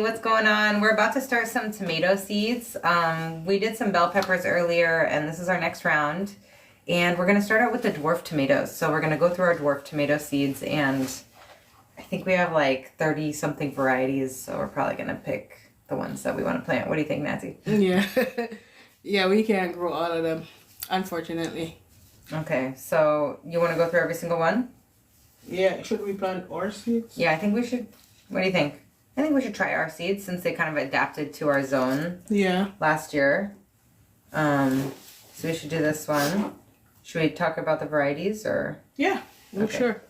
What's going on? We're about to start some tomato seeds. We did some bell peppers earlier, and this is our next round. And we're going to start out with the dwarf tomatoes. So we're going to go through our dwarf tomato seeds, and I think we have like 30 something varieties, so we're probably going to pick the ones that we want to plant. What do you think, Nancy? Yeah. Yeah, we can't grow all of them, unfortunately. Okay, so you want to go through every single one? Yeah, should we plant our seeds? Yeah, I think we should. What do you think? I think we should try our seeds since they kind of adapted to our zone last year. So we should do this one. Should we talk about the varieties or? Yeah, okay. Sure.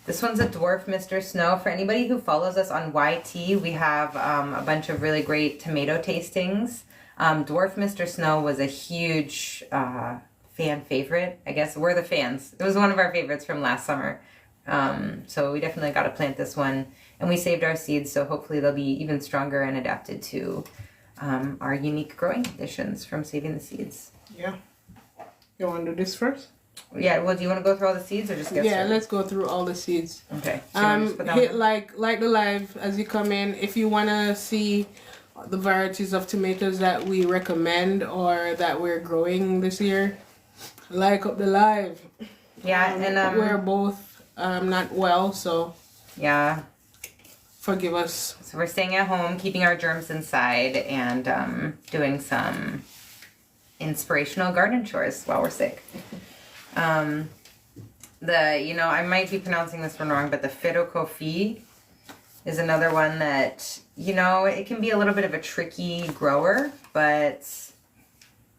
This one's a dwarf Mr. Snow. For anybody who follows us on YT, we have a bunch of really great tomato tastings. Dwarf Mr. Snow was a huge fan favorite. I guess we're the fans. It was one of our favorites from last summer. So we definitely got to plant this one. And we saved our seeds, so hopefully they'll be even stronger and adapted to our unique growing conditions from saving the seeds. Yeah. You want to do this first? Yeah, well, do you want to go through all the seeds or just get started? Let's go through all the seeds. Okay. Hit like the live as you come in. If you want to see the varieties of tomatoes that we recommend or that we're growing this year, like up the live. Yeah, and we're both not well, so yeah. Forgive us. So we're staying at home, keeping our germs inside, and doing some inspirational garden chores while we're sick. I might be pronouncing this one wrong, but the Phytocoffee is another one that, it can be a little bit of a tricky grower, but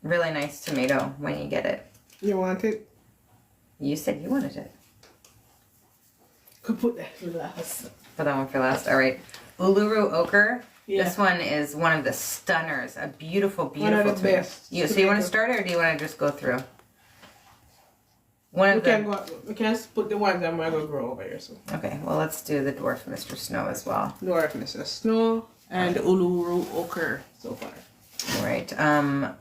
really nice tomato when you get it. You want it? You said you wanted it. Could put that for last. Put that one for last. All right. Uluru Ochre. Yeah. This one is one of the stunners. A beautiful, beautiful one of the tomato. best. So you want to start it or do you want to just go through? We can put the ones I'm going to grow over here. So. Okay, well, let's do the dwarf Mr. Snow as well. Dwarf Mr. Snow and Uluru Ochre so far. All right.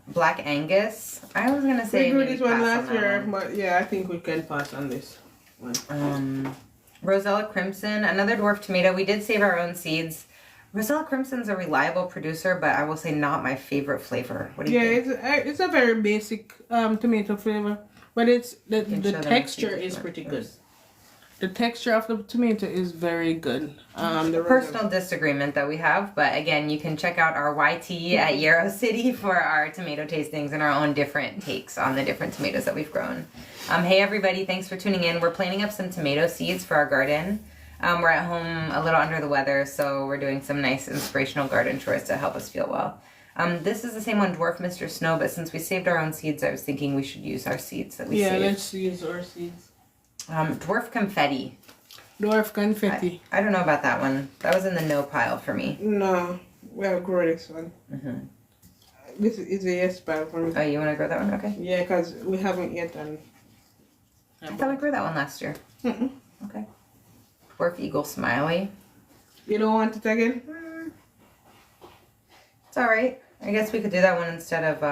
Black Angus. I was going to say we grew this one last year, one. but yeah, I think we can pass on this one. Rosella Crimson, another dwarf tomato. We did save our own seeds. Rosella Crimson's a reliable producer, but I will say not my favorite flavor. What do you think? It's a very basic tomato flavor, but the texture is pretty good. The texture of the tomato is very good. The personal disagreement that we have, but again, you can check out our YT at Yarrow City for our tomato tastings and our own different takes on the different tomatoes that we've grown. Hey everybody, thanks for tuning in. We're planting up some tomato seeds for our garden. We're at home a little under the weather, so we're doing some nice inspirational garden chores to help us feel well. This is the same one, Dwarf Mr. Snow, but since we saved our own seeds, I was thinking we should use our seeds that we saved. Yeah, let's use our seeds. Dwarf Confetti. Dwarf Confetti. I don't know about that one. That was in the no pile for me. No, we'll grow this one. Mm-hmm. This is a yes pile for me. Oh, you want to grow that one? Okay. Yeah, because we haven't yet done. I thought we grew that one last year. Mm-mm. Okay. Dwarf Eagle Smiley. You don't want it again? It's all right. I guess we could do that one instead of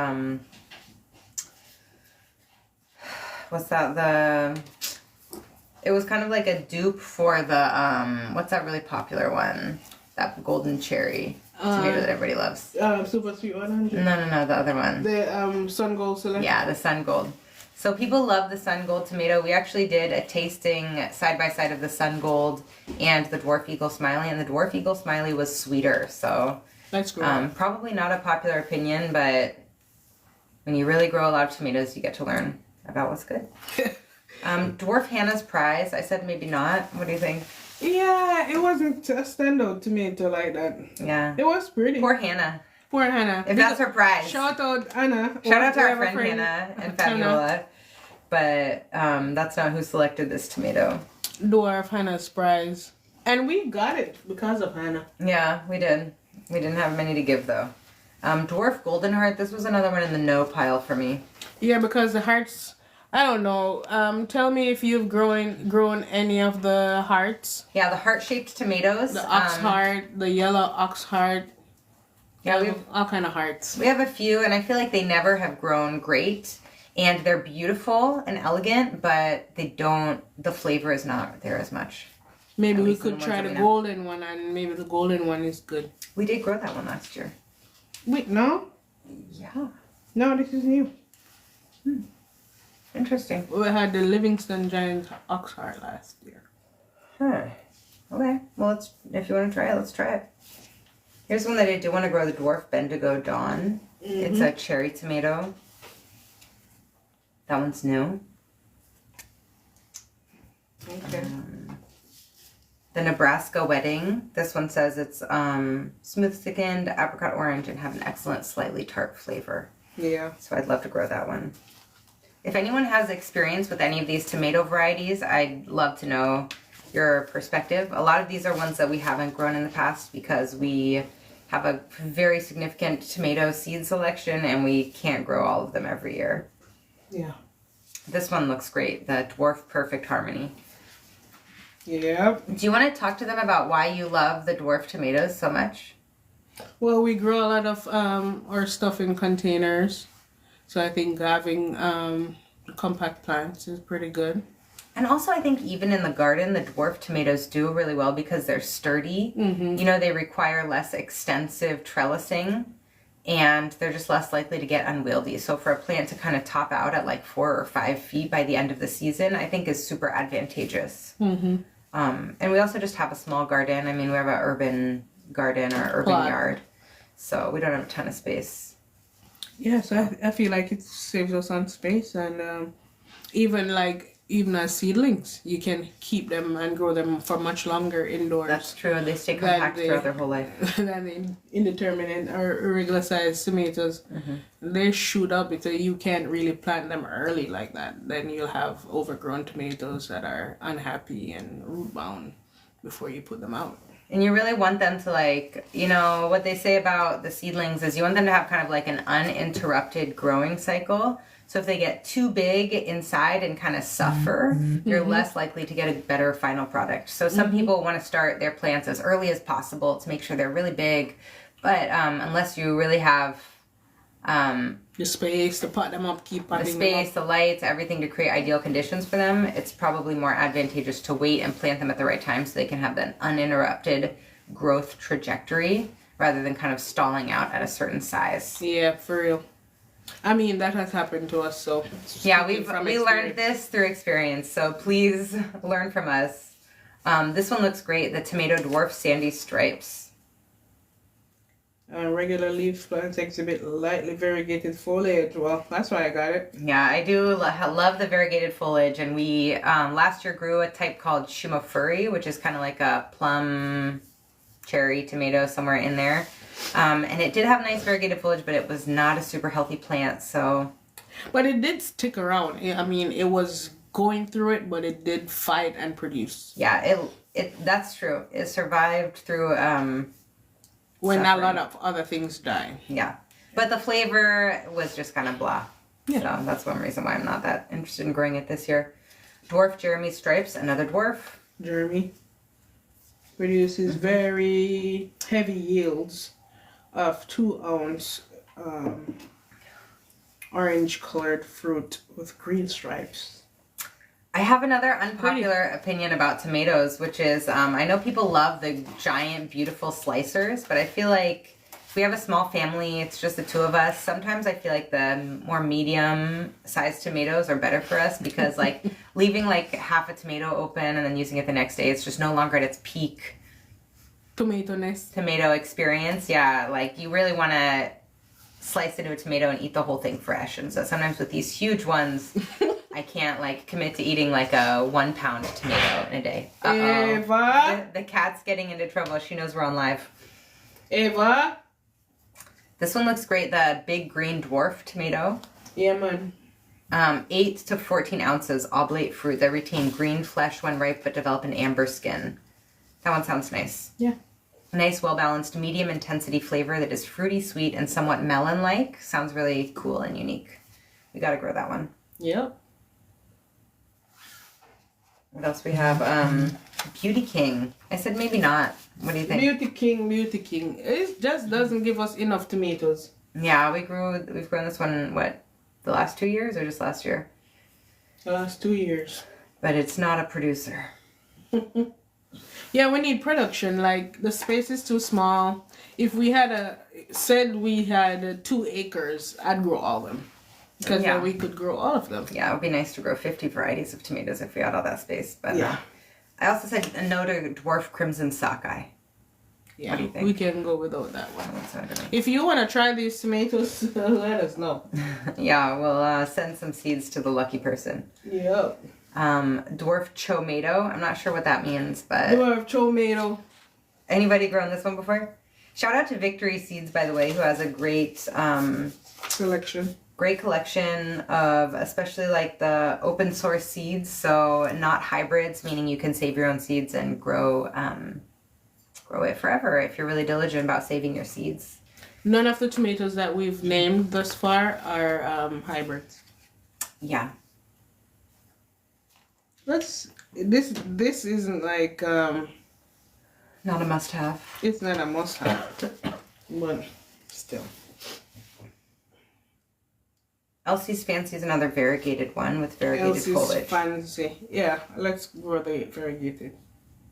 what's that? It was kind of like a dupe for the what's that really popular one? That golden cherry tomato that everybody loves. Super Sweet 100. No, the other one. The Sun Gold Select. Yeah, the Sun Gold. So people love the Sun Gold tomato. We actually did a tasting side by side of the Sun Gold and the Dwarf Eagle Smiley, and the Dwarf Eagle Smiley was sweeter. So that's great. Probably not a popular opinion, but when you really grow a lot of tomatoes, you get to learn about what's good. Dwarf Hannah's Prize. I said maybe not. What do you think? Yeah, it wasn't a standout tomato like that. Yeah. It was pretty. Poor Hannah. Poor Hannah. If that's her prize. Shout out Anna. Shout out to our friend Hannah and Fabiola. But that's not who selected this tomato. Dwarf Hannah's Prize. And we got it because of Hannah. Yeah, we did. We didn't have many to give though. Dwarf Golden Heart. This was another one in the no pile for me. Yeah, because the hearts, I don't know. Tell me if you've grown any of the hearts. Yeah, the heart-shaped tomatoes. The ox heart, the yellow ox heart. Yeah, we have all kind of hearts. We have a few, and I feel like they never have grown great. And they're beautiful and elegant, but they don't, the flavor is not there as much. Maybe At we least in could the try ones the that we know. golden one, and maybe the golden one is good. We did grow that one last year. Wait, no? Yeah. No, this is new. Interesting. We had the Livingston Giant Oxheart last year. Huh. Okay. Well, if you want to try it, let's try it. Here's one that I do want to grow, the Dwarf Bendigo Dawn. It's a cherry tomato. That one's new. Okay. The Nebraska Wedding. This one says it's smooth skinned, apricot orange, and have an excellent slightly tart flavor. Yeah. So I'd love to grow that one. If anyone has experience with any of these tomato varieties, I'd love to know your perspective. A lot of these are ones that we haven't grown in the past because we have a very significant tomato seed selection and we can't grow all of them every year. Yeah. This one looks great, the Dwarf Perfect Harmony. Yeah. Do you want to talk to them about why you love the dwarf tomatoes so much? Well, we grow a lot of our stuff in containers. So I think having compact plants is pretty good. And also I think even in the garden, the dwarf tomatoes do really well because they're sturdy. Mm-hmm. You know, they require less extensive trellising and they're just less likely to get unwieldy. So for a plant to kind of top out at like 4 or 5 feet by the end of the season, I think is super advantageous. Mm-hmm. And we also just have a small garden. I mean, we have an urban garden or urban Plot. yard. So we don't have a ton of space. Yes, I feel like it saves us on space, and even as seedlings, you can keep them and grow them for much longer indoors. That's true. They stay compact throughout their whole life. Than the indeterminate or irregular sized tomatoes. Mm-hmm. They shoot up because you can't really plant them early like that. Then you'll have overgrown tomatoes that are unhappy and root bound before you put them out. And you really want them to, like, you know, what they say about the seedlings is you want them to have kind of like an uninterrupted growing cycle. So if they get too big inside and kind of suffer, you're less likely to get a better final product. So some people want to start their plants as early as possible to make sure they're really big. But unless you really have The space to pot them up, keep the potting them space, up. the lights, everything to create ideal conditions for them, it's probably more advantageous to wait and plant them at the right time so they can have that uninterrupted growth trajectory rather than kind of stalling out at a certain size. Yeah, for real. I mean, that has happened to us, so. Yeah, speaking from we learned experience. this through experience, so please learn from us. This one looks great, the Tomato Dwarf Sandy Stripes. Regular leaf plants exhibit lightly variegated foliage. Well, that's why I got it. Yeah, I do love the variegated foliage, and we last year grew a type called Shumafuri, which is kind of like a plum cherry tomato somewhere in there. And it did have nice variegated foliage, but it was not a super healthy plant, so... But it did stick around. I mean, it was going through it, but it did fight and produce. Yeah, it that's true. It survived through... when suffering. a lot of other things die. Yeah. But the flavor was just kind of blah. Yeah. So that's one reason why I'm not that interested in growing it this year. Dwarf Jeremy Stripes, another dwarf. Jeremy produces very heavy yields of 2-ounce orange colored fruit with green stripes. I have another unpopular opinion about tomatoes, which is I know people love the giant, beautiful slicers, but I feel like if we have a small family, it's just the two of us. Sometimes I feel like the more medium-sized tomatoes are better for us because, like, leaving like half a tomato open and then using it the next day, it's just no longer at its peak Tomato-ness. tomato experience. Yeah, like you really want to slice into a tomato and eat the whole thing fresh. And so sometimes with these huge ones, I can't like commit to eating like a 1 pound tomato in a day. Eva? The cat's getting into trouble. She knows we're on live. Eva? This one looks great. The big green dwarf tomato. Yeah, man. 8 to 14 ounces oblate fruit that retain green flesh when ripe but develop an amber skin. That one sounds nice. Yeah. A nice, well-balanced, medium intensity flavor that is fruity, sweet, and somewhat melon-like. Sounds really cool and unique. We gotta grow that one. Yep. What else we have? Beauty King. I said maybe not. What do you think? Beauty King, Beauty King. It just doesn't give us enough tomatoes. Yeah, we've grown this one, what, the last 2 years or just last year? The last 2 years. But it's not a producer. Yeah, we need production. Like the space is too small. If we had said we had 2 acres, I'd grow all of them because Yeah. then we could grow all of them. Yeah, it would be nice to grow 50 varieties of tomatoes if we had all that space. But Yeah. I also said a no to dwarf crimson sockeye. Yeah, What do you think? we can go without that one. That's what I mean. If you want to try these tomatoes, let us know. Yeah, we'll send some seeds to the lucky person. Yep. Dwarf tomato. I'm not sure what that means, but Dwarf tomato. anybody grown this one before? Shout out to Victory Seeds, by the way, who has a great Selection. great collection of especially like the open source seeds. So not hybrids, meaning you can save your own seeds and grow it forever if you're really diligent about saving your seeds. None of the tomatoes that we've named thus far are hybrids. Yeah. This isn't like Not a must-have. it's not a must have, but still. Elsie's Fancy is another variegated one with variegated Elsie's foliage. Fancy. Yeah, let's grow the variegated.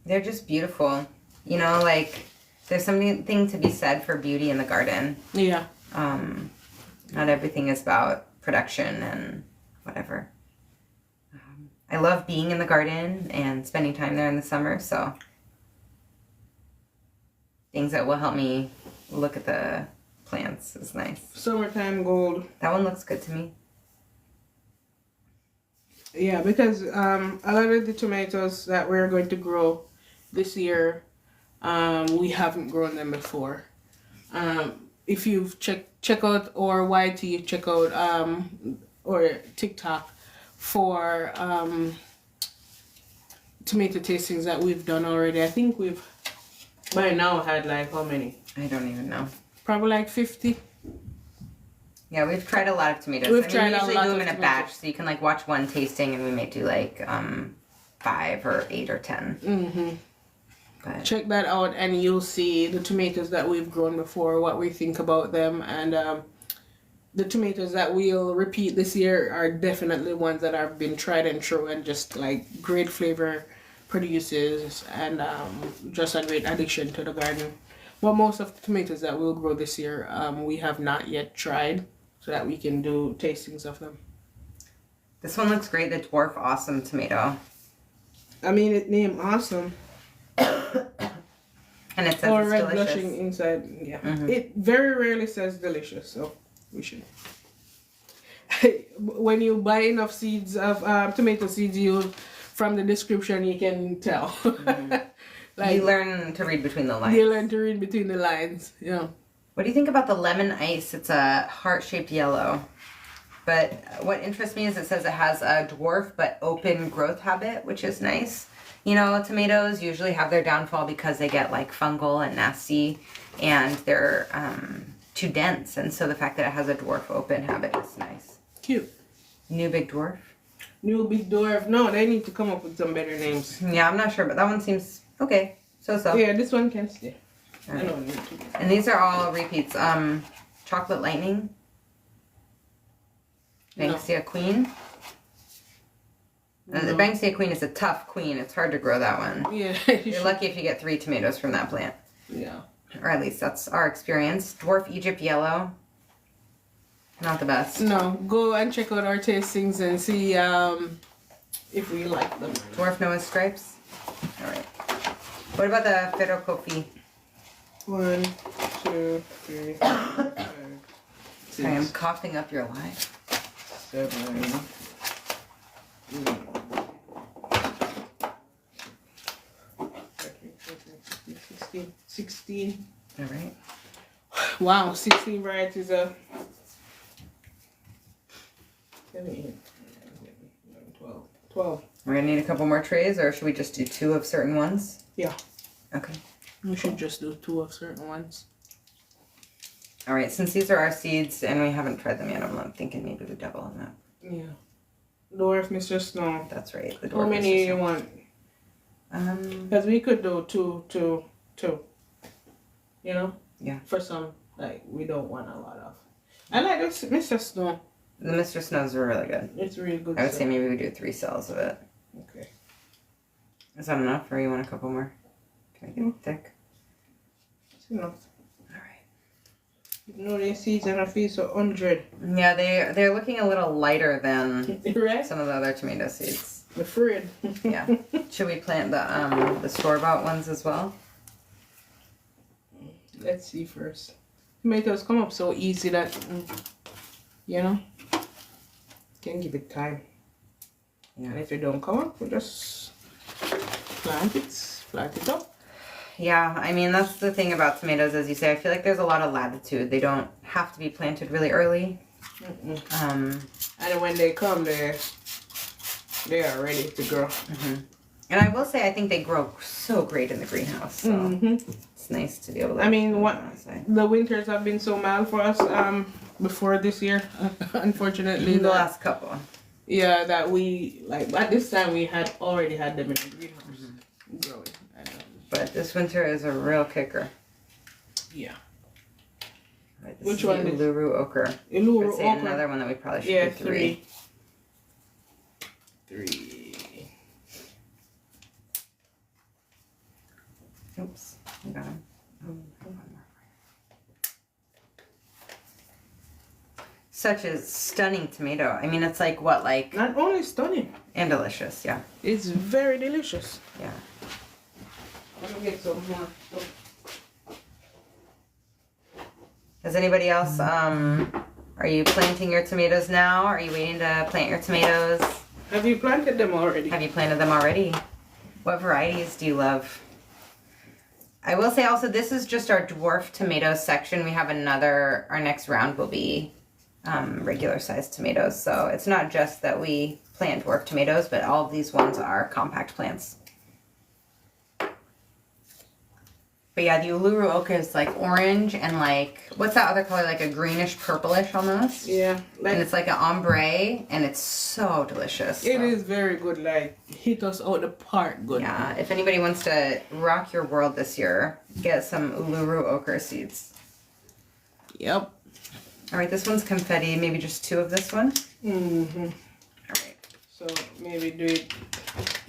They're just beautiful. You know, like there's something to be said for beauty in the garden. Yeah. Not everything is about production and whatever. I love being in the garden and spending time there in the summer, so things that will help me look at the plants is nice. Summertime gold. That one looks good to me. Yeah, because a lot of the tomatoes that we're going to grow this year, we haven't grown them before. If you've check out our YT, check out or TikTok for tomato tastings that we've done already. I think we've by now had like how many? I don't even know. Probably like 50. Yeah, we've tried a lot of tomatoes. We've I mean, tried we a usually lot do them of in a tomatoes. batch, so you can like watch one tasting, and we may do like 5 or 8 or 10. Mm-hmm. But Check that out, and you'll see the tomatoes that we've grown before, what we think about them, and the tomatoes that we'll repeat this year are definitely ones that have been tried and true, and just like great flavor produces, and just a great addition to the garden. But most of the tomatoes that we'll grow this year, we have not yet tried, so that we can do tastings of them. this one looks great. The Dwarf Awesome Tomato. I mean, it named awesome. And it says Or it's red delicious. blushing inside. Yeah. Mhm. It very rarely says delicious, so we should. When you buy enough seeds of tomato seeds, from the description you can tell. Like You learn to read between the lines. you learn to read between the lines. Yeah. What do you think about the lemon ice? It's a heart-shaped yellow. But what interests me is it says it has a dwarf but open growth habit, which is nice. You know, tomatoes usually have their downfall because they get like fungal and nasty and they're too dense. And so the fact that it has a dwarf open habit is nice. Cute. New Big Dwarf. New Big Dwarf. No, they need to come up with some better names. Yeah, I'm not sure, but that one seems okay. So. Yeah, this one can stay. All I right. don't need to. And these are all repeats. Chocolate Lightning. No. Banksia Queen. The No. Banksia Queen is a tough queen. It's hard to grow that one. Yeah. You're lucky if you get 3 tomatoes from that plant. Yeah. Or at least that's our experience. Dwarf Egypt Yellow. Not the best. No, go and check out our tastings and see if we like them. Dwarf Noah's Stripes. Alright. What about the Ferro Kofi? 1, 2, 3, 4, 5, I am 6, coughing up your life. 7, 16. Alright. Wow, 16 varieties of 12. We're gonna need a couple more trays, or should we just do 2 of certain ones? Yeah. Okay. We should just do 2 of certain ones. Alright, since these are our seeds and we haven't tried them yet, I'm thinking maybe we double on that. Yeah. Dwarf Mr. Snow. That's right. The How dwarf many is you just- want? Um, Because we could do two. You know? Yeah. For some, like, we don't want a lot of. I like this Mr. Snow. the Mr. Snows are really good. It's really good. I would say stuff. maybe we do 3 cells of it. Okay. Is that enough, or you want a couple more? Make it thick. It's enough. All right. You know they season a feast of 100. Yeah, they're looking a little lighter than Right? some of the other tomato seeds. I'm afraid. Yeah. Should we plant the store-bought ones as well? Let's see first. Tomatoes come up so easy that, you know, can give it time. Yeah. And if they don't come up, we just plant it up. Yeah, I mean, that's the thing about tomatoes, as you say. I feel like there's a lot of latitude. They don't have to be planted really early. And when they come, they are ready to grow. And I will say, I think they grow so great in the greenhouse. So it's nice to be able to. I mean, the winters have been so mild for us before this year, unfortunately. The last couple. Yeah, that we, like, at this time we had already had them in the greenhouse growing. But this winter is a real kicker. Yeah. Right, Which one? Uluru ochre. Uluru I'd say ochre. another one that we probably should do three. Three. Oops, I got him. Such a stunning tomato. I mean, it's like what, like, Not only stunning, and delicious. Yeah, it's very delicious. yeah. Let me get some more. Does anybody else? Are you planting your tomatoes now? Are you waiting to plant your tomatoes? Have you planted them already? Have you planted them already? What varieties do you love? I will say also, this is just our dwarf tomato section. We have our next round will be regular sized tomatoes. So it's not just that we plant dwarf tomatoes, but all of these ones are compact plants. But yeah, the Uluru ochre is like orange and like, what's that other color? Like a greenish purplish almost. Yeah. And it's like an ombre and it's so delicious. It is very good, like hit us out the park good. Yeah, if anybody wants to rock your world this year, get some Uluru ochre seeds. Yep. All right, this one's confetti. Maybe just 2 of this one. Mm-hmm. All right. So maybe do it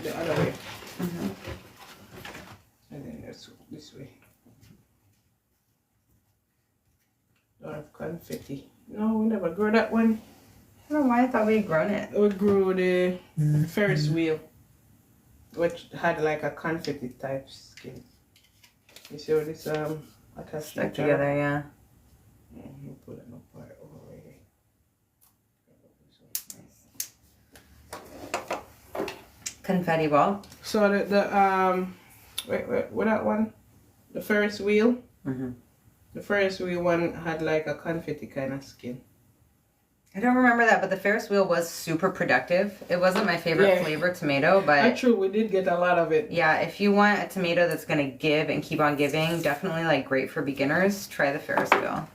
the other way. And then this way. Don't have confetti. No, we never grew that one. I don't know why I thought we had grown it. We grew the Ferris wheel, which had like a confetti type skin. You see what this like a Stuck together, yeah. You put it apart already. Confetti ball. So the wait, what that one? The Ferris wheel. The Ferris wheel one had like a confetti kind of skin. I don't remember that, but the Ferris wheel was super productive. It wasn't my favorite flavor tomato, but true, we did get a lot of it. yeah, if you want a tomato that's gonna give and keep on giving, definitely like great for beginners, try the Ferris wheel.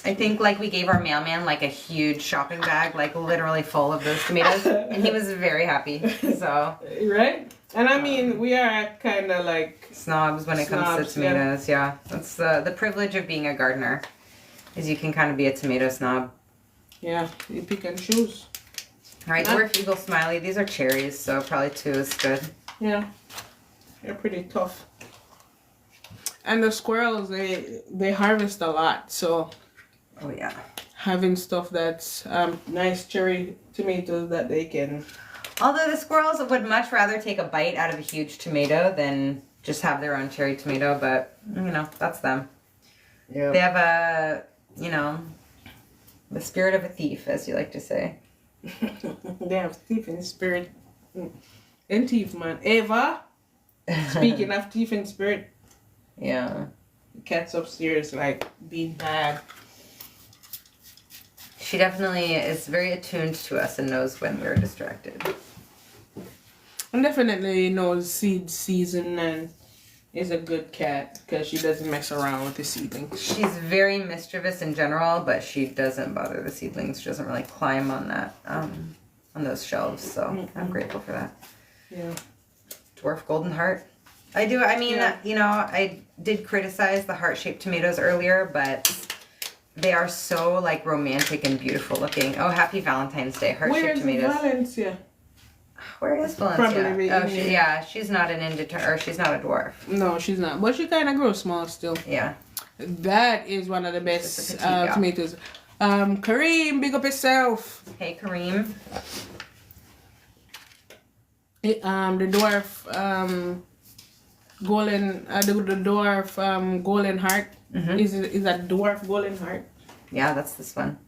I think like we gave our mailman like a huge shopping bag, like literally full of those tomatoes, and he was very happy. So right? And I mean, we are kind of like snobs when it comes to tomatoes. Yeah, that's the privilege of being a gardener, is you can kind of be a tomato snob. Yeah, you pick and choose. All right, dwarf eagle smiley. These are cherries, so probably 2 is good. Yeah, they're pretty tough. And the squirrels, they harvest a lot, so. Oh yeah. Having stuff that's nice cherry tomatoes that they can. Although the squirrels would much rather take a bite out of a huge tomato than just have their own cherry tomato, but you know, that's them. Yeah. They have the spirit of a thief, as you like to say. They have thief in spirit. And thief, man. Eva, speaking of thief in spirit. Yeah. The cat's upstairs, like, being bad. She definitely is very attuned to us and knows when we're distracted. And definitely knows seed season and is a good cat because she doesn't mess around with the seedlings. She's very mischievous in general, but she doesn't bother the seedlings. She doesn't really climb on that, on those shelves, so I'm grateful for that. Yeah. Dwarf golden heart. I did criticize the heart-shaped tomatoes earlier, but they are so like romantic and beautiful looking. Oh, happy Valentine's Day, heart-shaped tomatoes. Where's Valencia? Where is Valencia? Probably Oh, she's not an or she's not a dwarf. No, she's not. But she kind of grows small still. Yeah. That is one of the best tomatoes. Kareem, big up yourself. Hey, Kareem. The dwarf golden the dwarf golden heart is that dwarf golden heart. Yeah, that's this one.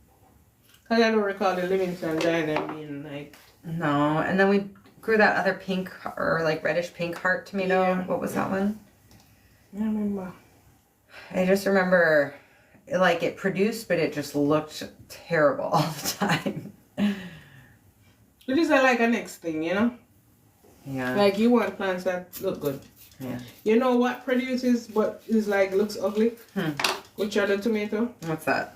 Cause I don't recall the Livingston Giant being like. No, and then we grew that other pink or like reddish pink heart tomato. Yeah. What was that one? I don't remember. I just remember, like, it produced, but it just looked terrible all the time. It is like a next thing, you know? Yeah. Like, you want plants that look good. Yeah. You know what produces but is like looks ugly? Which are the tomato? What's that?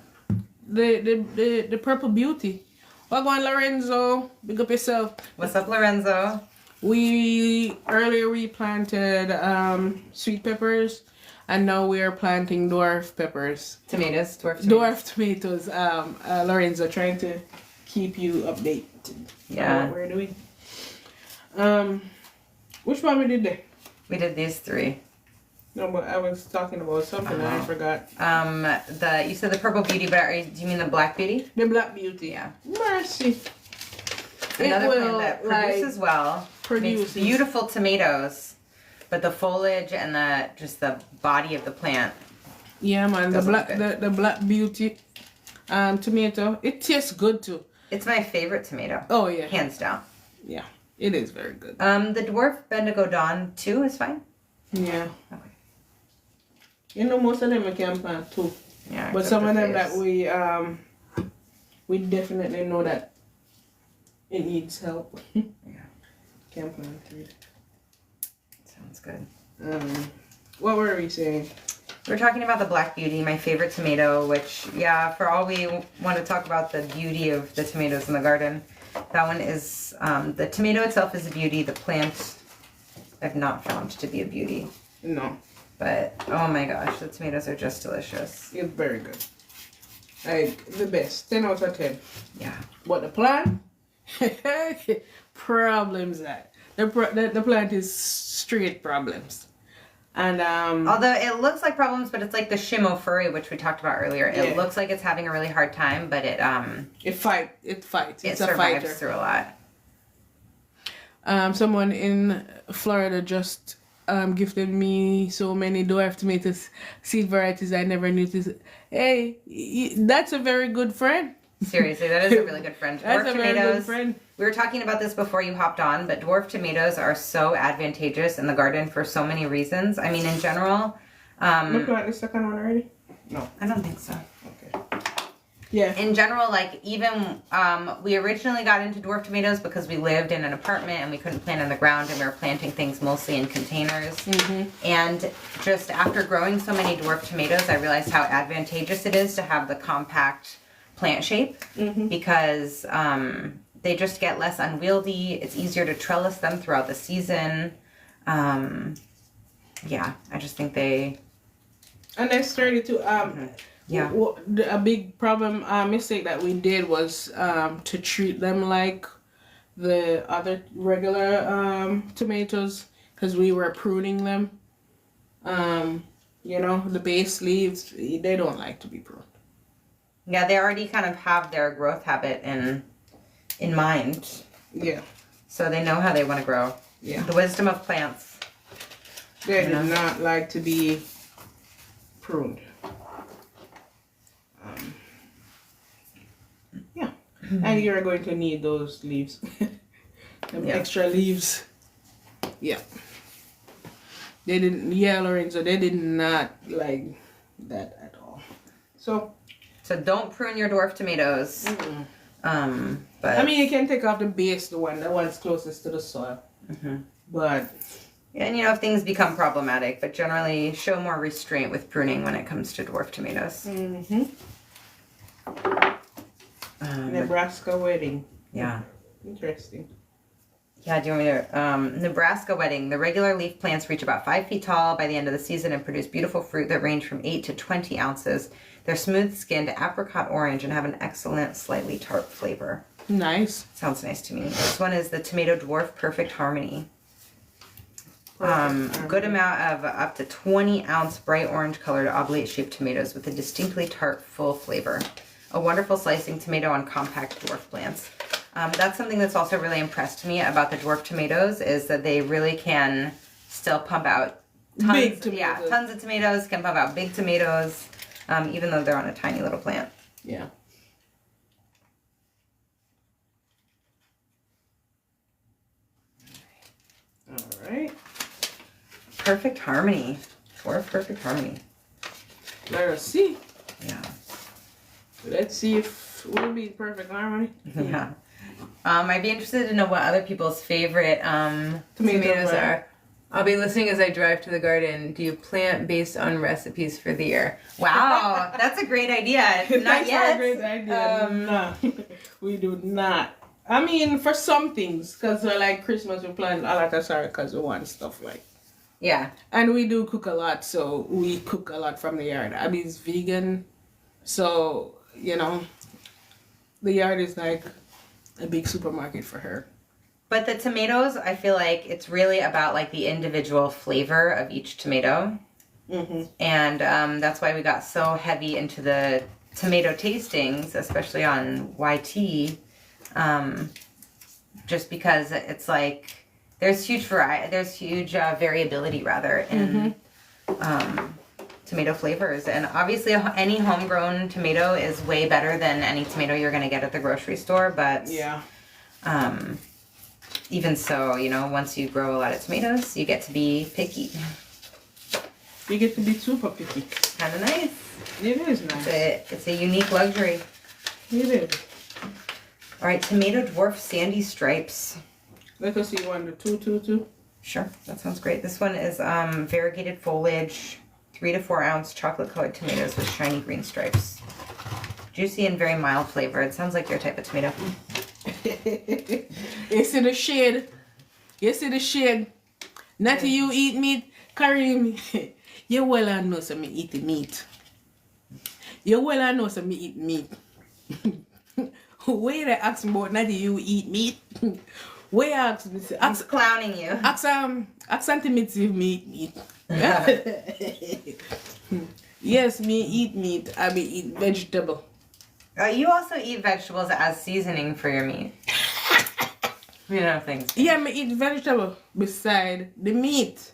The purple beauty. Well, going Lorenzo, big up yourself. What's up, Lorenzo? We earlier planted sweet peppers, and now we are planting dwarf peppers. Tomatoes, dwarf tomatoes. Lorenzo, trying to keep you updated. Yeah. What we're doing. Which one we did there? We did these 3. No, but I was talking about something and I forgot. You said the purple beauty, but do you mean the black beauty? The black beauty. Yeah. Mercy. Another plant that produces well. Makes beautiful tomatoes, but the foliage and the body of the plant. Yeah, man. The black beauty tomato. It tastes good too. It's my favorite tomato. Oh yeah. Hands down. Yeah. It is very good. The dwarf Bendigo Dawn too is fine. Yeah. Okay. You know, most of them we can plant too. Yeah. But some of them that we definitely know that it needs help. Yeah. Can plant too. Sounds good. What were we saying? We're talking about the black beauty, my favorite tomato, which, yeah, for all we want to talk about the beauty of the tomatoes in the garden, that one is, the tomato itself is a beauty. The plant I've not found to be a beauty. No. But, oh my gosh, the tomatoes are just delicious. It's very good. Like, the best. 10 out of 10. Yeah. But the plant? Problems that. The plant is straight problems. And although it looks like problems, but it's like the Shimo furry, which we talked about earlier. It looks like it's having a really hard time, but it fights. It's a fighter. Through a lot. Someone in Florida just gifted me so many dwarf tomatoes seed varieties I never knew to. Hey, that's a very good friend. Seriously, that is a really good friend. That's a very good friend. We were talking about this before you hopped on, but dwarf tomatoes are so advantageous in the garden for so many reasons. I mean, in general. Look like the second one already? No. I don't think so. Okay. Yeah. In general, like, even we originally got into dwarf tomatoes because we lived in an apartment and we couldn't plant on the ground and we were planting things mostly in containers. And just after growing so many dwarf tomatoes, I realized how advantageous it is to have the compact plant shape because they just get less unwieldy. It's easier to trellis them throughout the season. Yeah, I just think they... And they're sturdy too. Yeah. A big mistake that we did was to treat them like the other regular tomatoes because we were pruning them. You know, the base leaves, they don't like to be pruned. Yeah, they already kind of have their growth habit in mind. Yeah. So they know how they want to grow. Yeah. The wisdom of plants. They do not like to be pruned. Yeah. And you're going to need those leaves. Extra leaves. Yeah. Lorenzo, they did not like that at all. So don't prune your dwarf tomatoes. But I mean, you can take off the base, the one's closest to the soil. But yeah, and if things become problematic, but generally show more restraint with pruning when it comes to dwarf tomatoes. Nebraska wedding. Yeah. Interesting. Yeah, do you want me to? Nebraska wedding. The regular leaf plants reach about 5 feet tall by the end of the season and produce beautiful fruit that range from 8 to 20 ounces. They're smooth-skinned, apricot orange, and have an excellent, slightly tart flavor. Nice. Sounds nice to me. This one is the Tomato Dwarf Perfect Harmony. Good amount of up to 20 ounce bright orange colored oblate shaped tomatoes with a distinctly tart full flavor. A wonderful slicing tomato on compact dwarf plants. That's something that's also really impressed me about the dwarf tomatoes is that they really can still pump out tons, big tomatoes. Yeah, tons of tomatoes, can pump out big tomatoes, even though they're on a tiny little plant. Yeah. All right. Perfect Harmony. Dwarf Perfect Harmony. Let us see. Yeah. Let's see if we'll be in perfect harmony. Yeah. I'd be interested to know what other people's favorite tomatoes are. I'll be listening as I drive to the garden. Do you plant based on recipes for the year? Wow, that's a great idea. Not yet. A great idea. No, we do not. I mean, for some things, because like Christmas, we plant a lot of sarcas and stuff like. Yeah. And we do cook a lot, so we cook a lot from the yard. Abby's vegan, so, you know, the yard is like a big supermarket for her. But the tomatoes, I feel like it's really about like the individual flavor of each tomato. Mm-hmm. And that's why we got so heavy into the tomato tastings, especially on YT. Just because it's like there's huge variability rather in tomato flavors, and obviously any homegrown tomato is way better than any tomato you're going to get at the grocery store. But yeah, even so, you know, once you grow a lot of tomatoes, you get to be picky. You get to be super picky. Kind of nice. It is nice. It's a unique luxury. It is. All right, Tomato Dwarf Sandy Stripes. Let us see one, the two. Sure, that sounds great. This one is variegated foliage, 3 to 4 ounce chocolate colored tomatoes with shiny green stripes. Juicy and very mild flavor. It sounds like your type of tomato. You see the shade. You see the shade. Not you eat meat, Karim. You well I know some me eat the meat. You well I know some me eat meat. Where they ask me about not you eat meat? Where ask me? Ask clowning you. Ask Antimates if me eat meat. Yes, me eat meat. I be eat vegetable. You also eat vegetables as seasoning for your meat. You know things. Yeah, me eat vegetable beside the meat.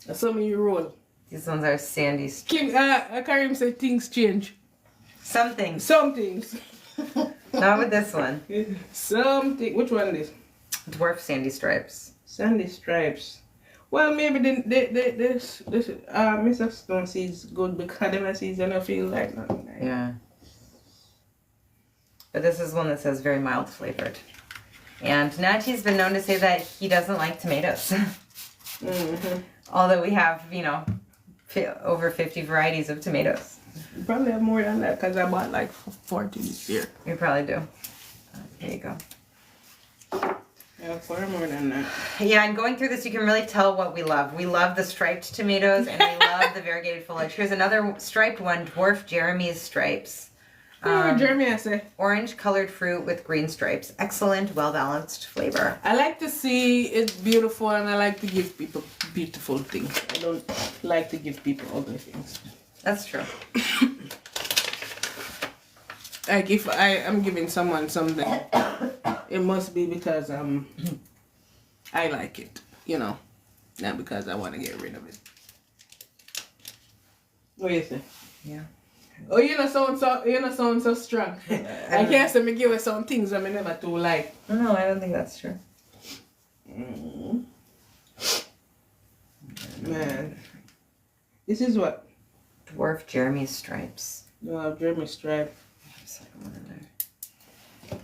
That's how me roll. These ones are sandy. Karim said things change. Some things. Some things. Not with this one. Something. Which one is? Dwarf Sandy Stripes. Sandy Stripes. Well, maybe this Mr. Stone seeds good because them seeds don't feel like nothing. Right? Yeah. But this is one that says very mild flavored. And Nachi's been known to say that he doesn't like tomatoes. Mm-hmm. Although we have, you know, over 50 varieties of tomatoes. You probably have more than that because I bought like 40 this year. You probably do. Here you go. Yeah, far more than that. Yeah, and going through this, you can really tell what we love. We love the striped tomatoes, and we love the variegated foliage. Here's another striped one, Dwarf Jeremy's Stripes. Jeremy, I say. Orange colored fruit with green stripes. Excellent, well-balanced flavor. I like to see it beautiful, and I like to give people beautiful things. I don't like to give people ugly things. That's true. Like if I am giving someone something, it must be because I like it, you know, not because I want to get rid of it. What do you think? Yeah. Oh, you know sound so strong. I can't say me give her some things I never too like. No, I don't think that's true. Man, this is what? Dwarf Jeremy's Stripes. No, Jeremy Stripe. Second one in there.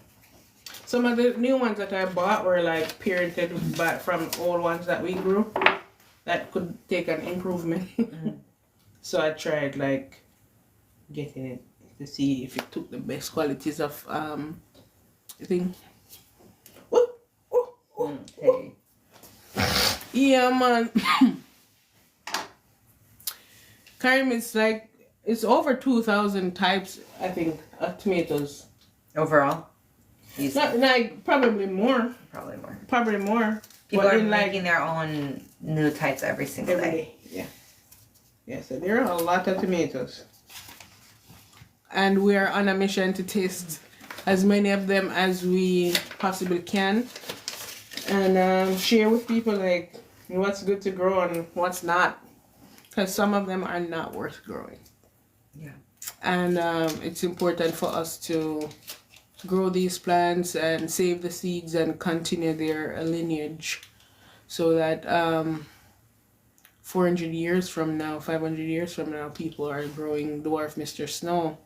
Some of the new ones that I bought were like parented back from old ones that we grew that could take an improvement. So I tried like getting it to see if it took the best qualities of I think. Hey. Yeah, man. Karim, it's over 2,000 types, I think, of tomatoes. Overall? Not, like probably more. Probably more. Probably more. People are making their own new types every single day. Yeah. Yeah, so there are a lot of tomatoes. And we are on a mission to taste as many of them as we possibly can. And share with people like what's good to grow and what's not. Because some of them are not worth growing. Yeah. And it's important for us to grow these plants and save the seeds and continue their lineage so that 400 years from now, 500 years from now, people are growing dwarf Mr. Snow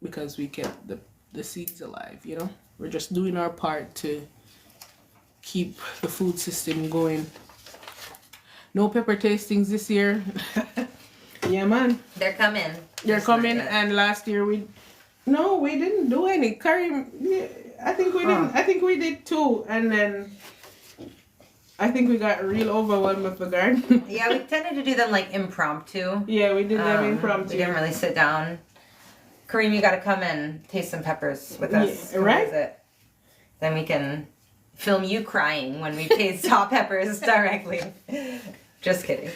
because we kept the seeds alive, you know? We're just doing our part to keep the food system going. No pepper tastings this year. Yeah, man. They're coming. They're coming, and last year we didn't do any. Karim, I think we didn't. I think we did 2, and then I think we got real overwhelmed with the garden. Yeah, we tended to do them like impromptu. Yeah, we did them impromptu. We didn't really sit down. Kareem, you got to come and taste some peppers with us. Yeah, right? Is it? Then we can film you crying when we taste hot peppers directly. Just kidding.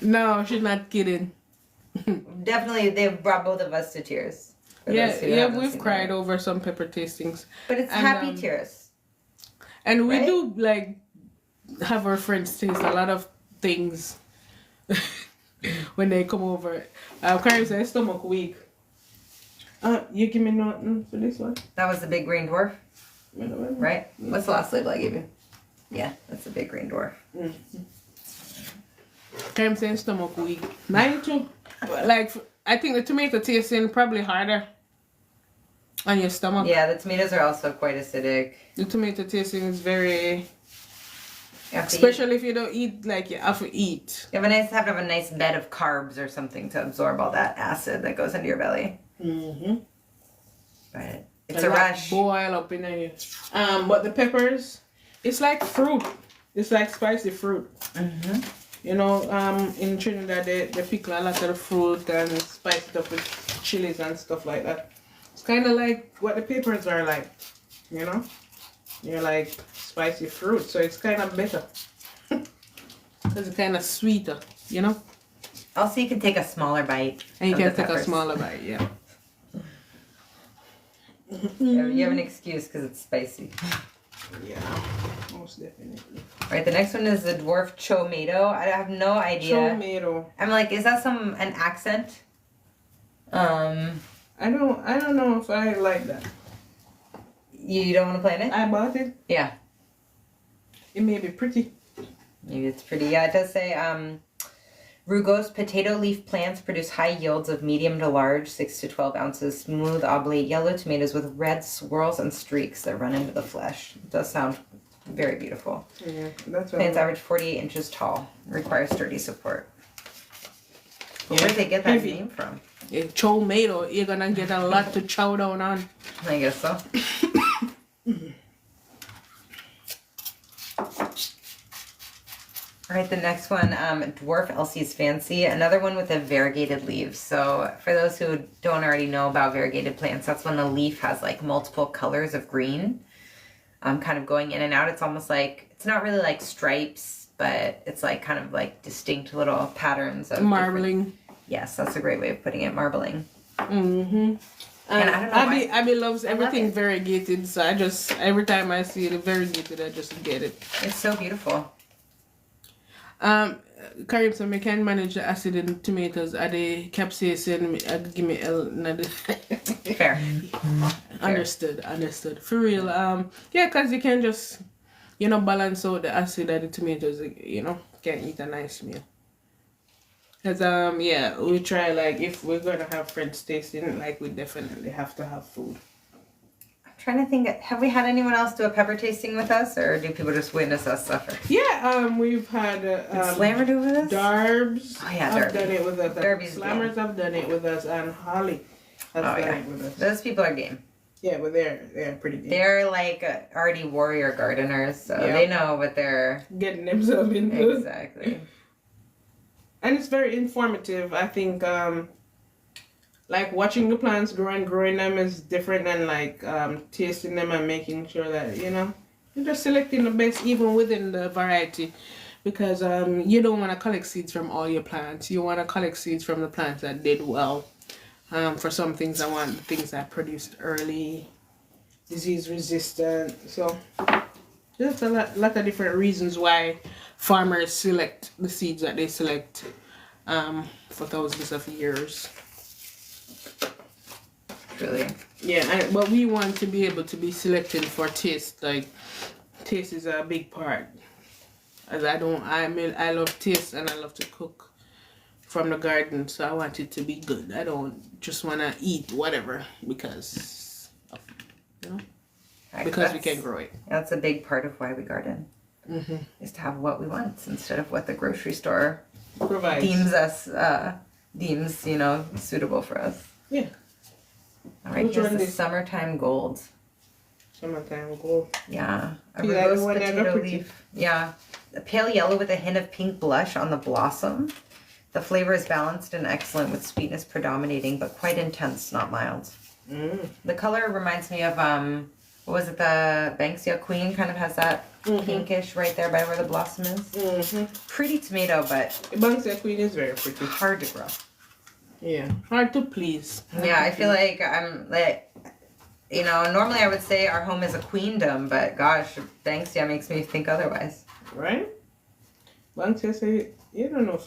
No, she's not kidding. Definitely, they brought both of us to tears. Yeah, we've cried over some pepper tastings. But it's happy tears. And we do like have our friends taste a lot of things when they come over. Karim said stomach weak. You give me nothing for this one? That was the big green dwarf, right? What's the last label I gave you? Yeah, that's the big green dwarf. Karim saying stomach weak. Mine too. Like, I think the tomato tasting probably harder on your stomach. Yeah, the tomatoes are also quite acidic. The tomato tasting is very... Especially if you don't eat like you have to eat. You have to have a nice bed of carbs or something to absorb all that acid that goes into your belly. Mm-hmm. But it's a rush. Boil up in there. But the peppers, it's like fruit. It's like spicy fruit. Mm-hmm. You know, in Trinidad they pickle a lot of the fruit and spice it up with chilies and stuff like that. It's kind of like what the peppers are like, you know? They're like spicy fruit, so it's kind of better. Because it's kind of sweeter, you know? Also, you can take a smaller bite. And you can take a smaller bite, yeah. You have an excuse because it's spicy. Yeah, most definitely. Alright, the next one is the dwarf chomato. I have no idea. Chomato. I'm like, is that an accent? I don't know if I like that. You don't want to plant it? I bought it. Yeah. It may be pretty. Maybe it's pretty. Yeah, it does say Rugose potato leaf plants produce high yields of medium to large, 6 to 12 ounces, smooth, oblate yellow tomatoes with red swirls and streaks that run into the flesh. It does sound very beautiful. Yeah, that's what plants average 48 inches tall. Require sturdy support. Where did they get that name from? Yeah, chomato. You're gonna get a lot to chow down on. I guess so. All right, the next one, Dwarf Elsie's Fancy, another one with the variegated leaves. So for those who don't already know about variegated plants, that's when the leaf has like multiple colors of green, kind of going in and out. It's almost like, it's not really like stripes, but it's like kind of like distinct little patterns of marbling. Yes, that's a great way of putting it, marbling. Mm-hmm. And I don't know Abby loves everything variegated, so I just, every time I see it variegated, I just get it. It's so beautiful. Karim, so we can manage the acid in tomatoes. Are they capsaicin? Give me Fair. Understood. For real. Yeah, because you can just, balance out the acid of the tomatoes. Can eat a nice meal. Because yeah, we try like if we're gonna have friends tasting, like we definitely have to have food. Trying to think, have we had anyone else do a pepper tasting with us, or do people just witness us suffer? Yeah, we've had Slammer do with us. Darbs. Oh yeah, have done it with us. Darby's Slammers have done it with us, and Holly has done it with us. Those people are game. Yeah, but they're pretty game. They're like already warrior gardeners, so they know what they're getting themselves into. Exactly. And it's very informative. I think like watching the plants grow and growing them is different than like tasting them and making sure that you're just selecting the best even within the variety, because you don't want to collect seeds from all your plants. You want to collect seeds from the plants that did well. For some things, I want things that produced early, disease resistant. So there's a lot of different reasons why farmers select the seeds that they select for thousands of years. Really. Yeah, but we want to be able to be selecting for taste. Like, taste is a big part. As I love taste and I love to cook from the garden, so I want it to be good. I don't just want to eat whatever because because we can grow it. That's a big part of why we garden. Is to have what we want instead of what the grocery store Provides. deems suitable for us. Yeah. All right, here's the summertime gold. Summertime gold. Yeah, a Yeah, reverse the potato one leaf. Yeah, a pale yellow with a hint of pink blush on the blossom. The flavor is balanced and excellent with sweetness predominating, but quite intense, not mild. The color reminds me of what was it? The Banksia Queen kind of has that pinkish right there by where the blossom is. Pretty tomato, but Banksia Queen is very pretty. hard to grow. Yeah, hard to please. I feel like I'm like, normally I would say our home is a queendom, but gosh, Banksia makes me think otherwise. Right? Banksia say, you don't know,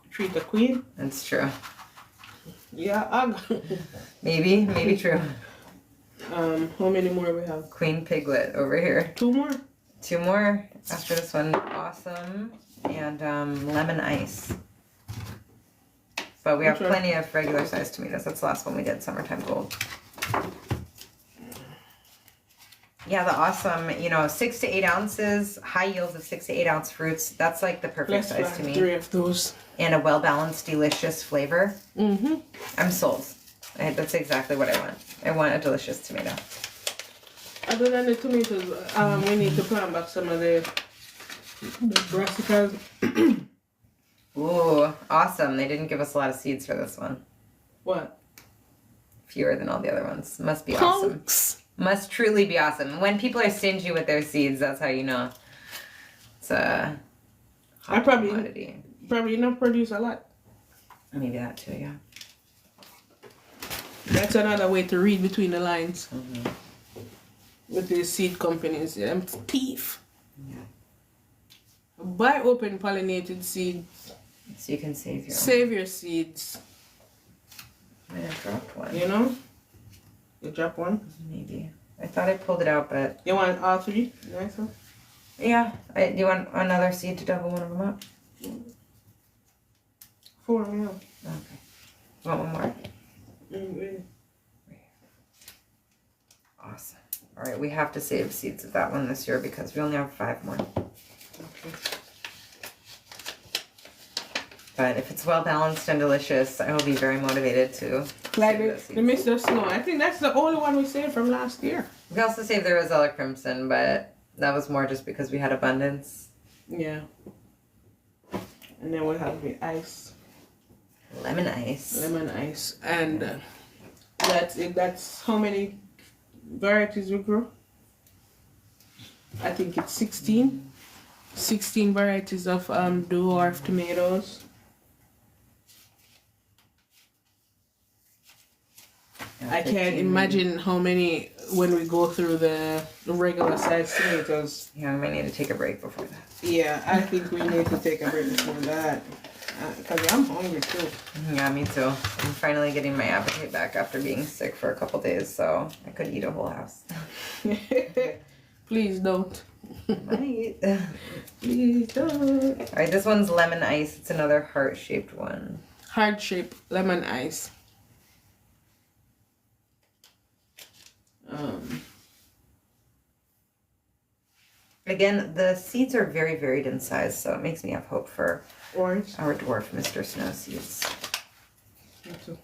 treat the queen. That's true. Yeah, Maybe true. how many more we have? Queen Piglet over here. 2 more? 2 more after this one. Awesome. And lemon ice. But we have plenty of regular sized tomatoes. That's the last one we did, summertime gold. Yeah, the awesome, 6 to 8 ounces, high yields of 6 to 8 ounce fruits. That's like the perfect size to me. 3 of those. And a well balanced, delicious flavor. I'm sold. That's exactly what I want. I want a delicious tomato. Other than the tomatoes, we need to plant back some of the brassicas. Ooh, awesome. They didn't give us a lot of seeds for this one. What? Fewer than all the other ones. Must be awesome. Must truly be awesome. When people are stingy with their seeds, that's how you know it's a hot commodity. Probably not produce a lot. Maybe that too, yeah. That's another way to read between the lines. With these seed companies, them thief. Yeah. Buy open pollinated seeds. So you can save your Save your seeds. I might have dropped one. You drop one? Maybe. I thought I pulled it out, but... You want all 3? Nice one? Yeah. Do you want another seed to double one of them up? 4, yeah. Okay. Want one more? Awesome. All right, we have to save seeds of that one this year because we only have 5 more. Okay. But if it's well balanced and delicious, I will be very motivated to Like save the Mr. Snow. I think that's the only one we saved from last year. We also saved the Rosella Crimson, but that was more just because we had abundance. Yeah. And then we'll have the ice. Lemon ice. Lemon ice. And that's it. That's how many varieties we grow? I think it's 16. 16 varieties of dwarf tomatoes. I can't imagine how many when we go through the regular size tomatoes. Yeah, we might need to take a break before that. Yeah, I think we need to take a break before that. Because I'm hungry too. Yeah, me too. I'm finally getting my appetite back after being sick for a couple days, so I could eat a whole house. Please don't. Might. Please don't. Alright, this one's lemon ice. It's another heart-shaped one. Heart-shaped lemon ice. Again, the seeds are very varied in size, so it makes me have hope for Orange. our dwarf Mr. Snow seeds. Me too.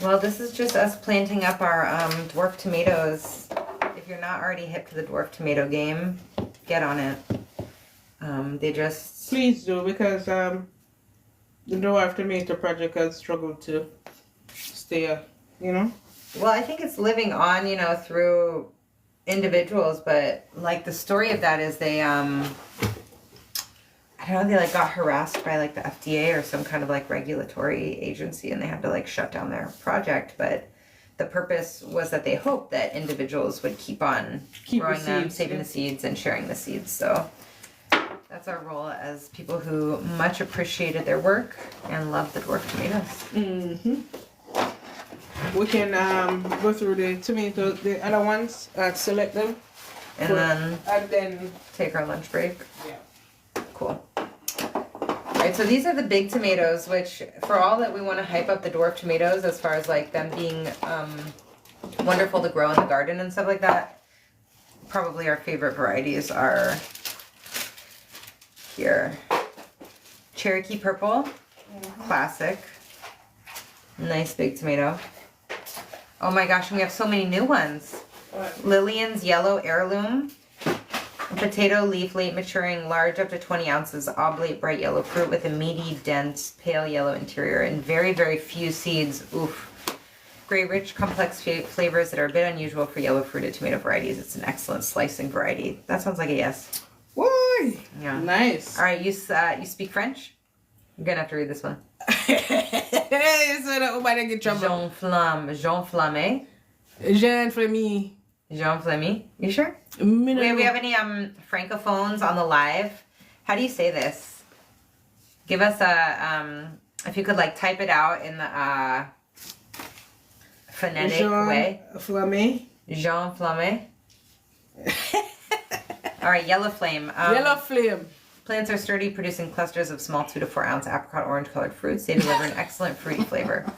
Well, this is just us planting up our dwarf tomatoes. If you're not already hip to the dwarf tomato game, get on it. They just... Please do, because the Dwarf Tomato Project has struggled to stay, you know? Well, I think it's living on, through individuals, but like the story of that is they I don't know, they like got harassed by like the FDA or some kind of like regulatory agency, and they had to like shut down their project. But the purpose was that they hoped that individuals would keep growing them, saving the seeds, and sharing the seeds. So that's our role as people who much appreciated their work and loved the dwarf tomatoes. Mm-hmm. We can go through the tomatoes, the other ones, select them, And then take our lunch break. Yeah. Cool. Alright, so these are the big tomatoes, which for all that we want to hype up the dwarf tomatoes as far as like them being wonderful to grow in the garden and stuff like that, probably our favorite varieties are here. Cherokee Purple, classic. Nice big tomato. Oh my gosh, and we have so many new ones. What? Lillian's Yellow Heirloom. Potato leaf, late maturing, large up to 20 ounces, oblate, bright yellow fruit with a meaty, dense, pale yellow interior and very, very few seeds. Oof. Great, rich, complex flavors that are a bit unusual for yellow fruited tomato varieties. It's an excellent slicing variety. That sounds like a yes. Why? Yeah. Nice. All right, you speak French? I'm gonna have to read this one. Hey, so that nobody get trouble. Jean Flamme. Jean Flamy. Jean Flamme. You sure? We have any francophones on the live? How do you say this? Give us a if you could like type it out in the phonetic way. Flamy. Jean Flamme. All right, yellow flame. Yellow flame. Plants are sturdy, producing clusters of small 2 to 4 ounce apricot orange colored fruits. They deliver an excellent fruity flavor.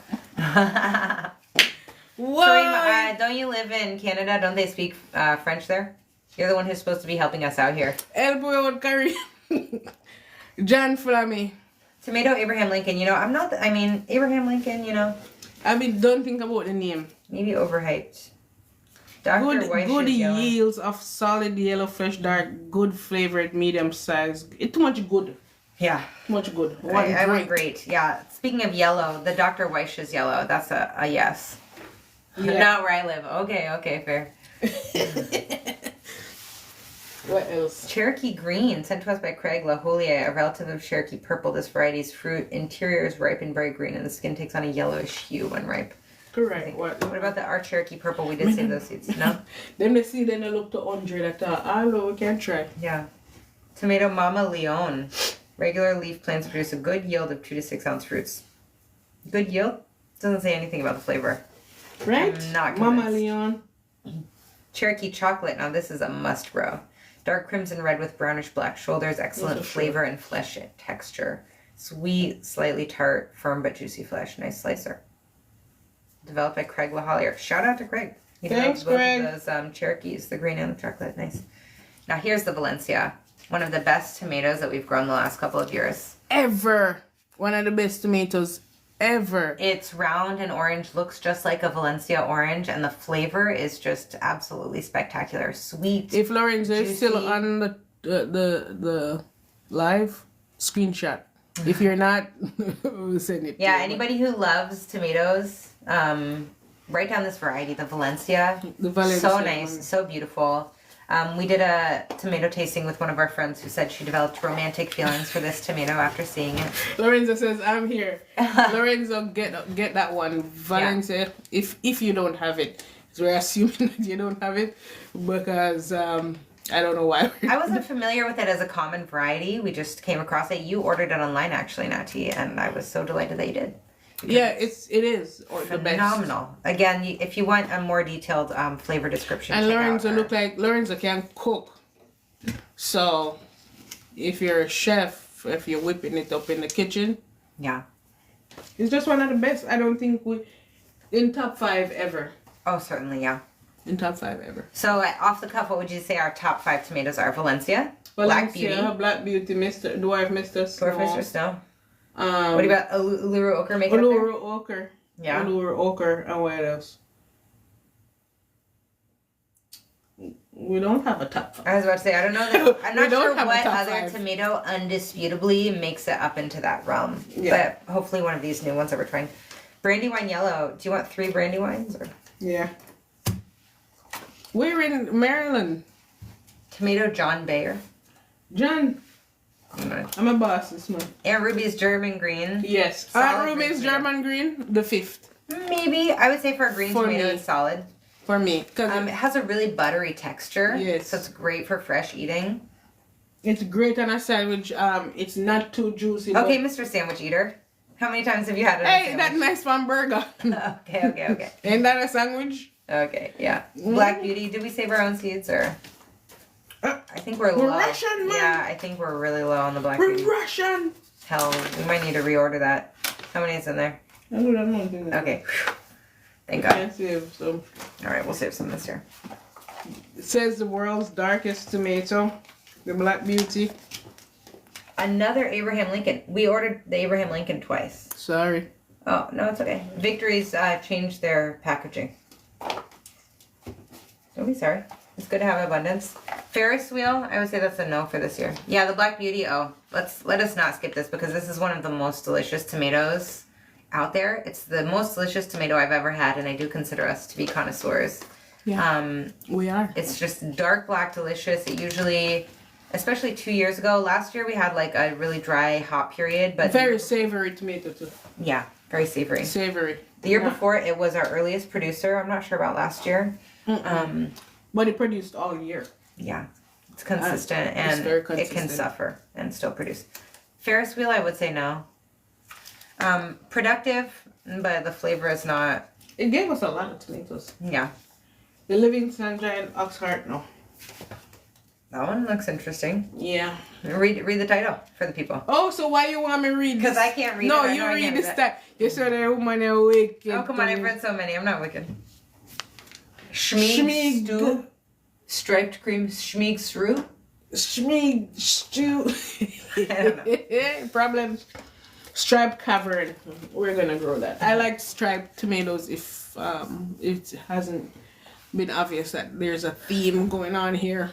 Kareem, don't you live in Canada? Don't they speak French there? You're the one who's supposed to be helping us out here. Elbow with Kareem. John Flammy. Tomato Abraham Lincoln. Abraham Lincoln, don't think about the name. maybe overhyped. Dr. Weiss Good yellow. yields of solid yellow, fresh, dark, good flavored, medium size. It's too much good. Yeah. Too much good. I went great. Yeah. Speaking of yellow, the Dr. Weiss's yellow. That's a yes. Yeah. Not where I live. Okay, fair. What else? Cherokee green, sent to us by Craig LaHolier, a relative of Cherokee purple. This variety's fruit interior is ripe and bright green, and the skin takes on a yellowish hue when ripe. Correct. What about our Cherokee purple? We did save those seeds. No? Then they see, then they look to 100. I thought, hello, we can try. Yeah. Tomato Mama Leon. Regular leaf plants produce a good yield of 2 to 6 ounce fruits. Good yield? Doesn't say anything about the flavor. Right? I'm not Mama convinced. Leon. Cherokee chocolate. Now this is a must grow. Dark crimson red with brownish black shoulders. Excellent flavor and flesh texture. Sweet, slightly tart, firm but juicy flesh. Nice slicer. Developed by Craig LaHollier. Shout out to Craig. He Thanks, developed Craig. both of those Cherokees, the green and the chocolate. Nice. Now here's the Valencia. One of the best tomatoes that we've grown the last couple of years. Ever. One of the best tomatoes ever. It's round and orange, looks just like a Valencia orange, and the flavor is just absolutely spectacular. Sweet. If Lorenzo is juicy. still on the live, screenshot. If you're not, we'll send it. Yeah, to you. anybody who loves tomatoes, write down this variety, the Valencia. The Valencia So one. nice, so beautiful. We did a tomato tasting with one of our friends who said she developed romantic feelings for this tomato after seeing it. Lorenzo says, I'm here. Lorenzo, get that one. Valencia, if you don't have it. So we're assuming that you don't have it because I don't know why. I wasn't familiar with it as a common variety. We just came across it. You ordered it online actually, Nati, and I was so delighted that you did. Yeah, it is the best. Phenomenal. Again, if you want a more detailed flavor description, And check Lorenzo out look like Lorenzo can cook. So if you're a chef, if you're whipping it up in the kitchen, yeah. it's just one of the best. I don't think we in top 5 ever. Oh, certainly, yeah. In top 5 ever. So, off the cuff, what would you say our top 5 tomatoes are? Valencia, Black Beauty, Black Beauty, Dwarf Mr. Snow. Dwarf Mr. Snow. What about Uluru Ochre? Make it up there? Uluru Ochre. Yeah. Uluru Ochre. And what else? We don't have a top 5. I was about to say, I don't know. That, I'm We not don't sure have a what top other 5. tomato undisputably makes it up into that realm. Yeah. But hopefully one of these new ones that we're trying. Brandywine yellow. Do you want 3 Brandywines? Or? Yeah. We're in Maryland. Tomato John Bayer. John, I'm a boss this month. Aunt Ruby's German green. Yes. Solid Aunt green Ruby's tomato. German green, the 5th. Maybe. I would say for a green For tomato, me. it's solid. For me. Because It has a really buttery texture. Yes. So it's great for fresh eating. it's great on a sandwich. It's not too juicy. Okay, Mr. Sandwich Eater. How many times have you had it? Hey, that nice one burger. Okay. Ain't that a sandwich? Okay, yeah. Black Beauty. Did we save our own seeds or? I think we're low. Russian, man. Yeah, I think we're really low on the Black We're Beauty. Russian. Hell, we might need to reorder that. How many is in there? Okay. Whew. Thank God. Can't save some. All right, we'll save some this year. It says the world's darkest tomato, the Black Beauty. Another Abraham Lincoln. We ordered the Abraham Lincoln twice. Sorry. Oh, no, it's okay. Victory's changed their packaging. Don't be sorry. It's good to have abundance. Ferris wheel, I would say that's a no for this year. Yeah, the Black Beauty, let us not skip this because this is one of the most delicious tomatoes out there. It's the most delicious tomato I've ever had, and I do consider us to be connoisseurs. Yeah, we are. It's just dark black delicious. It usually, especially 2 years ago, last year we had like a really dry hot period, but Very savory tomato too. yeah, very savory. Savory. The year before it was our earliest producer. I'm not sure about last year. But it produced all year. Yeah, it's consistent It's and very it can consistent. suffer and still produce. Ferris wheel, I would say no. Productive, but the flavor is not. It gave us a lot of tomatoes. Yeah, The Livingston Giant Oxheart, no. that one looks interesting. Yeah. Read the title for the people. Oh, so why you want me to read this? Because I can't read no, it. I you know I read can't this read it. stuff. You said that woman awake. Oh, come on, I've read so many. I'm not wicked. Schmeeg Schmeeg stew. Striped cream schmeeg stew. Schmeeg stew. I don't know. Problems. Striped cavern. We're gonna grow that. I like striped tomatoes if it hasn't been obvious that there's a theme going on here.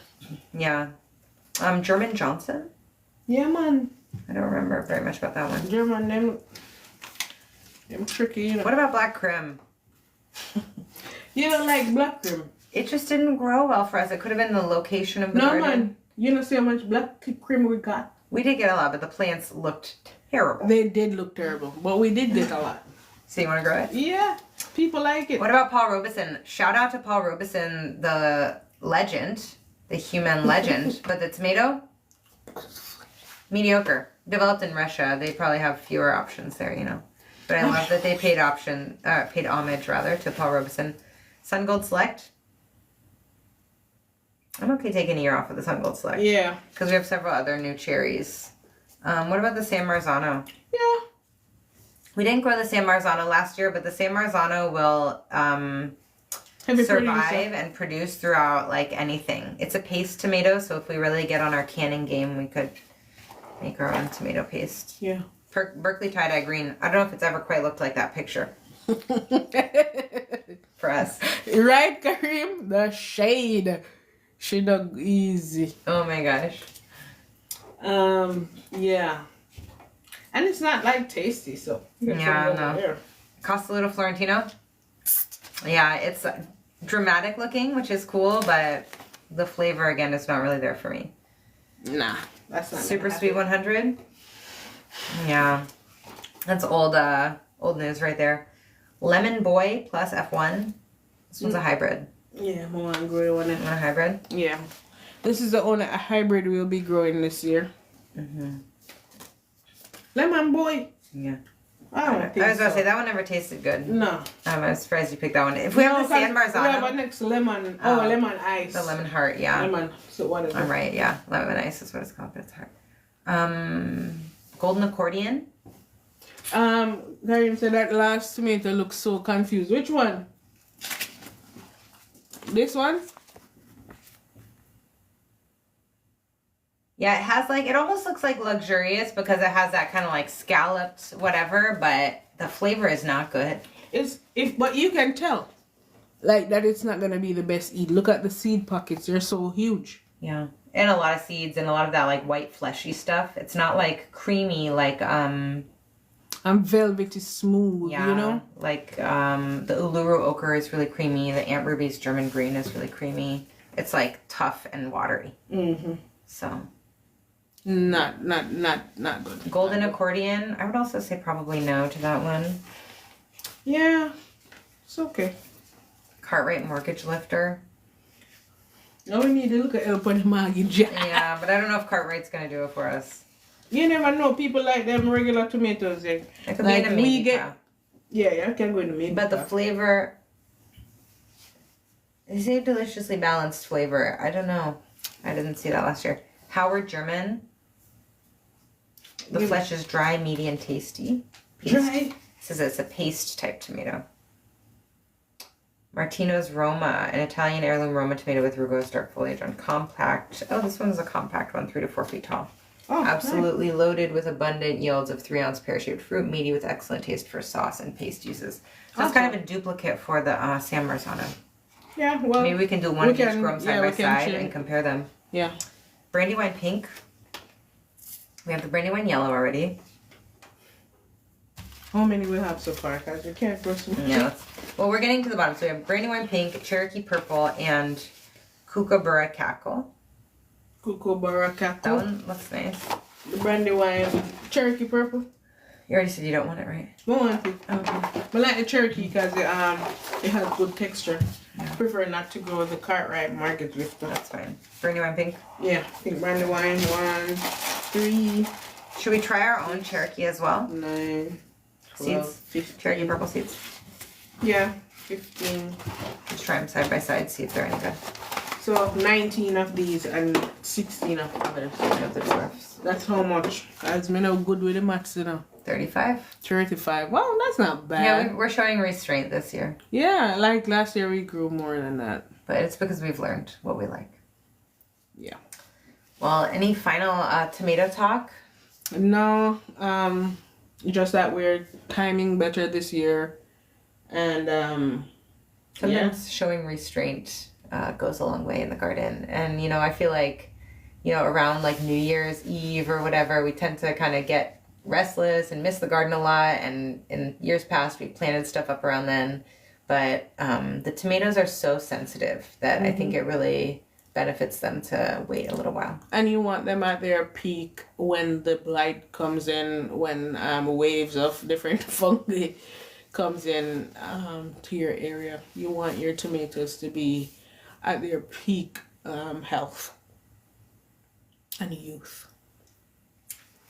Yeah. German Johnson? Yeah, man. I don't remember very much about that one. German, them tricky, you know. What about black creme? You don't like black cream? It just didn't grow well for us. It could have been the location of the No, garden. man. You don't see how much black cream we got? We did get a lot, but the plants looked terrible. They did look terrible, but we did get a lot. So you want to grow it? Yeah, people like it. What about Paul Robeson? Shout out to Paul Robeson, the legend, the human legend. But the tomato, mediocre. Developed in Russia, they probably have fewer options there, you know. But I love that they paid homage rather to Paul Robeson. Sun Gold Select. I'm okay taking a year off of the Sun Gold Select. Yeah. Because we have several other new cherries. What about the San Marzano? Yeah. We didn't grow the San Marzano last year, but the San Marzano will survive and produce throughout like anything. It's a paste tomato, so if we really get on our canning game, we could make our own tomato paste. Yeah. Berkeley tie-dye green. I don't know if it's ever quite looked like that picture for us. Right, Kareem? The shade. She look easy. Oh my gosh. Yeah. And it's not like tasty, so. Yeah, no. Castelluto Florentino. Yeah, it's dramatic looking, which is cool, but the flavor again is not really there for me. Nah, that's not Super Sweet 100. Yeah, that's old news right there. Lemon Boy plus F1. This one's a hybrid. Yeah, I want to grow one. You want a hybrid? Yeah. This is the only hybrid we'll be growing this year. Mm-hmm. Lemon Boy. Yeah. I was about to say that one never tasted good. No. I was surprised you picked that one. If we have the San Marzano. We have a next lemon. Lemon ice. The lemon heart, yeah. Lemon. So what is it? I'm right, yeah. Lemon ice is what it's called, but it's hard. Golden accordion. Karim said that last tomato looks so confused. Which one? This one? Yeah, it has like, it almost looks like luxurious because it has that kind of like scalloped whatever, but the flavor is not good. But you can tell, like, that it's not gonna be the best eat. Look at the seed pockets; they're so huge. Yeah, and a lot of seeds and a lot of that like white fleshy stuff. It's not like creamy like velvety smooth, Yeah, you know? like the Uluru ochre is really creamy. The Aunt Ruby's German green is really creamy. It's like tough and watery. Mm-hmm. So Not good. golden Not good. accordion. I would also say probably no to that one. Yeah, it's okay. Cartwright mortgage lifter. Now we need to look at help on the mortgage. Yeah, but I don't know if Cartwright's gonna do it for us. You never know. People like them regular tomatoes. Eh? It could Like be in a we maybe get. pack. Yeah, I can go in the maybe. But the pack. flavor, they say deliciously balanced flavor. I don't know. I didn't see that last year. Howard German. The Give- flesh is dry, meaty, and tasty. Paste. Dry. It says it's a paste type tomato. Martino's Roma, an Italian heirloom Roma tomato with rugose dark foliage on compact. Oh, this one's a compact one, 3 to 4 feet tall. Oh, Absolutely loaded with abundant yields of 3-ounce pear-shaped fruit, meaty with excellent taste for sauce and paste uses. So it's kind of a duplicate for the San Marzano. nice. Yeah, well. Maybe we can do one of each grow them side by side share. and compare them. Yeah. Brandywine pink. We have the brandywine yellow already. How many we have so far? Because we can't grow some. Yeah. Well, we're getting to the bottom. So we have brandywine pink, Cherokee purple, and Kookaburra cackle. Kookaburra That cackle. one looks nice. The brandywine Cherokee purple. You already said you don't want it, right? I want it. Okay. But like the Cherokee because it has good texture. Yeah. Prefer not to go the Cartwright market with the. That's fine. Brandywine pink. Yeah, pink brandywine 1, 3, Should we try our own Cherokee as well? 9, 12, Seeds? 15. Cherokee purple seeds. Yeah, 15. Let's try them side by side, see if they're any good. So 19 of these and 16 of others. Of the dwarfs. That's how much. As me no good with the maths, you know. 35. 35. Well, that's not bad. Yeah, we're showing restraint this year. Yeah, like last year we grew more than that. But it's because we've learned what we like. Yeah. Well, any final tomato talk? No, just that we're timing better this year. And Sometimes showing restraint goes a long way in the garden. And, you know, I feel like, you know, around like New Year's Eve or whatever, we tend to kind of get restless and miss the garden a lot. And in years past, we planted stuff up around then. But the tomatoes are so sensitive that I think it really benefits them to wait a little while. And you want them at their peak when the blight comes in, when waves of different fungi comes in to your area. You want your tomatoes to be at their peak health and youth.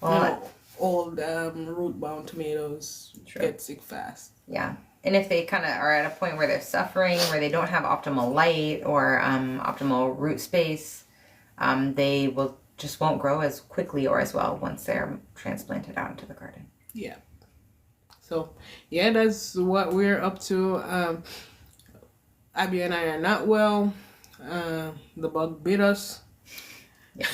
Well, You know, old root-bound tomatoes True. get sick fast. yeah. And if they kind of are at a point where they're suffering, where they don't have optimal light or optimal root space, they won't grow as quickly or as well once they're transplanted out into the garden. Yeah. So, yeah, that's what we're up to. Abby and I are not well. The bug bit us.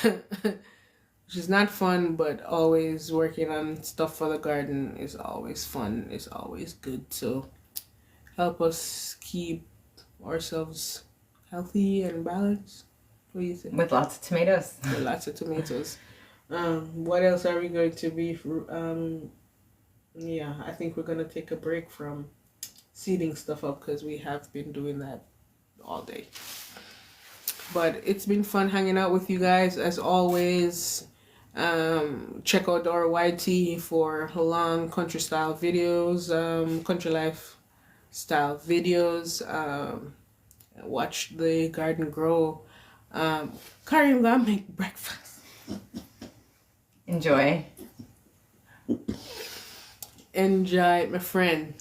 Which is not fun, but always working on stuff for the garden is always fun. It's always good to help us keep ourselves healthy and balanced. What do you think? With lots of tomatoes. With lots of tomatoes. What else are we going to be? Yeah, I think we're going to take a break from seeding stuff up because we have been doing that all day. But it's been fun hanging out with you guys as always. Check out our YT for long country style videos, country life style videos. Watch the garden grow. Carrie, I'm gonna make breakfast. Enjoy. Enjoy it, my friend.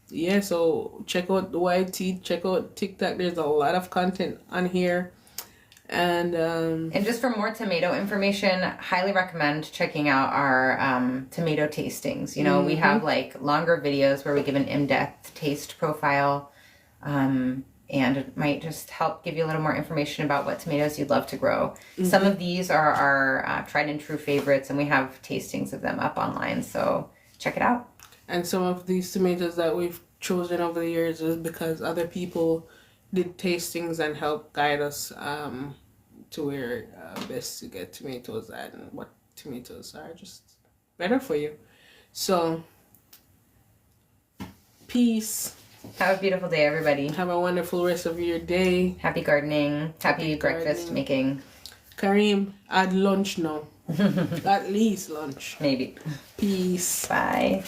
Yeah, so check out the YT, check out TikTok. There's a lot of content on here. And just for more tomato information, highly recommend checking out our tomato tastings. You know, we have like longer videos where we give an in-depth taste profile, and it might just help give you a little more information about what tomatoes you'd love to grow. Some of these are our tried and true favorites, and we have tastings of them up online, so check it out. And some of these tomatoes that we've chosen over the years is because other people did tastings and help guide us to where best to get tomatoes and what tomatoes are just better for you. So, peace. Have a beautiful day, everybody. Have a wonderful rest of your day. Happy gardening. Happy breakfast making. Kareem, add lunch now. At least lunch. Maybe. Peace. Bye.